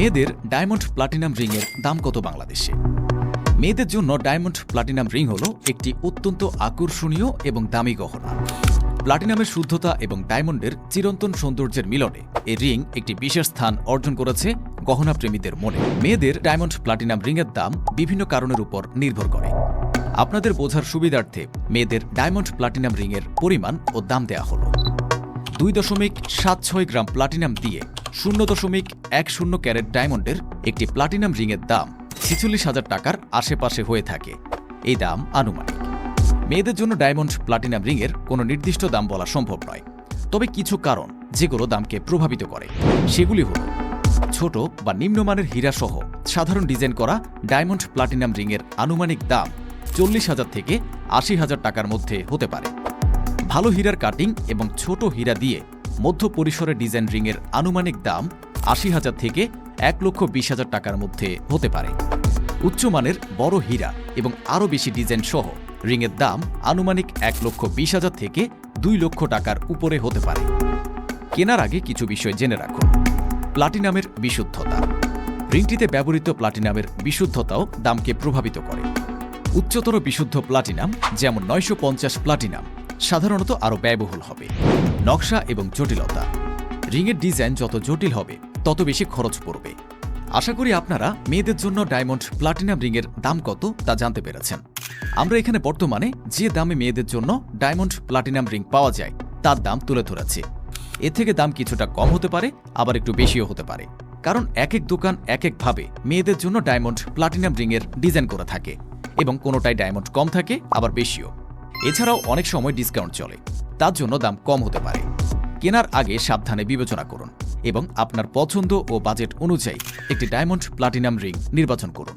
মেয়েদের diamond platinum রিংয়ের দাম কত বাংলাদেশে? মেয়েদের জন্য ডায়মন্ড প্লাটিনাম রিং হল একটি অত্যন্ত আকর্ষণীয় এবং দামি গহনা। প্লাটিনামের শুদ্ধতা এবং ডায়মন্ডের চিরন্তন সৌন্দর্যের মিলনে এই রিং একটি বিশেষ স্থান অর্জন করেছে গহনা প্রেমীদের মনে। মেয়েদের ডায়মন্ড প্লাটিনাম রিংয়ের দাম বিভিন্ন কারণের উপর নির্ভর করে। আপনাদের বোঝার সুবিধার্থে মেয়েদের ডায়মন্ড প্লাটিনাম রিংয়ের পরিমাণ ও দাম দেয়া হল। 2.76 গ্রাম প্লাটিনাম দিয়ে 0.10 ক্যারেট ডায়মন্ডের একটি প্লাটিনাম রিংয়ের দাম 46,000 টাকার আশেপাশে হয়ে থাকে। এই দাম আনুমানিক। মেয়েদের জন্য ডায়মন্ড প্লাটিনাম রিংয়ের কোনো নির্দিষ্ট দাম বলা সম্ভব নয়, তবে কিছু কারণ যেগুলো দামকে প্রভাবিত করে সেগুলি হল ছোট বা নিম্নমানের হীরাসহ সাধারণ ডিজাইন করা ডায়মন্ড প্লাটিনাম রিংয়ের আনুমানিক দাম 40,000 থেকে 80,000 টাকার মধ্যে হতে পারে। ভালো হীরার কাটিং এবং ছোট হীরা দিয়ে মধ্য পরিসরের ডিজাইন রিংয়ের আনুমানিক দাম 80,000 থেকে 1,20,000 টাকার মধ্যে হতে পারে। উচ্চমানের বড় হীরা এবং আরও বেশি ডিজাইন সহ রিংয়ের দাম আনুমানিক 1,20,000 থেকে 2 লক্ষ টাকার উপরে হতে পারে। কেনার আগে কিছু বিষয় জেনে রাখুন। প্লাটিনামের বিশুদ্ধতা। রিংটিতে ব্যবহৃত প্লাটিনামের বিশুদ্ধতাও দামকে প্রভাবিত করে। উচ্চতর বিশুদ্ধ প্লাটিনাম যেমন 950 প্লাটিনাম সাধারণত আরও ব্যয়বহুল হবে। নকশা এবং জটিলতা। রিংয়ের ডিজাইন যত জটিল হবে তত বেশি খরচ পড়বে। আশা করি আপনারা মেয়েদের জন্য ডায়মন্ড প্লাটিনাম রিংয়ের দাম কত তা জানতে পেরেছেন। আমরা এখানে বর্তমানে যে দামে মেয়েদের জন্য ডায়মন্ড প্লাটিনাম রিং পাওয়া যায় তার দাম তুলে ধরেছি। এর থেকে দাম কিছুটা কম হতে পারে, আবার একটু বেশিও হতে পারে, কারণ এক এক দোকান এক একভাবে মেয়েদের জন্য ডায়মন্ড প্লাটিনাম রিংয়ের ডিজাইন করে থাকে এবং কোনোটায় ডায়মন্ড কম থাকে, আবার বেশিও। এছাড়াও অনেক সময় ডিসকাউন্ট চলে, তার জন্য দাম কম হতে পারে। কেনার আগে সাবধানে বিবেচনা করুন এবং আপনার পছন্দ ও বাজেট অনুযায়ী একটি ডায়মন্ড প্লাটিনাম রিং নির্বাচন করুন।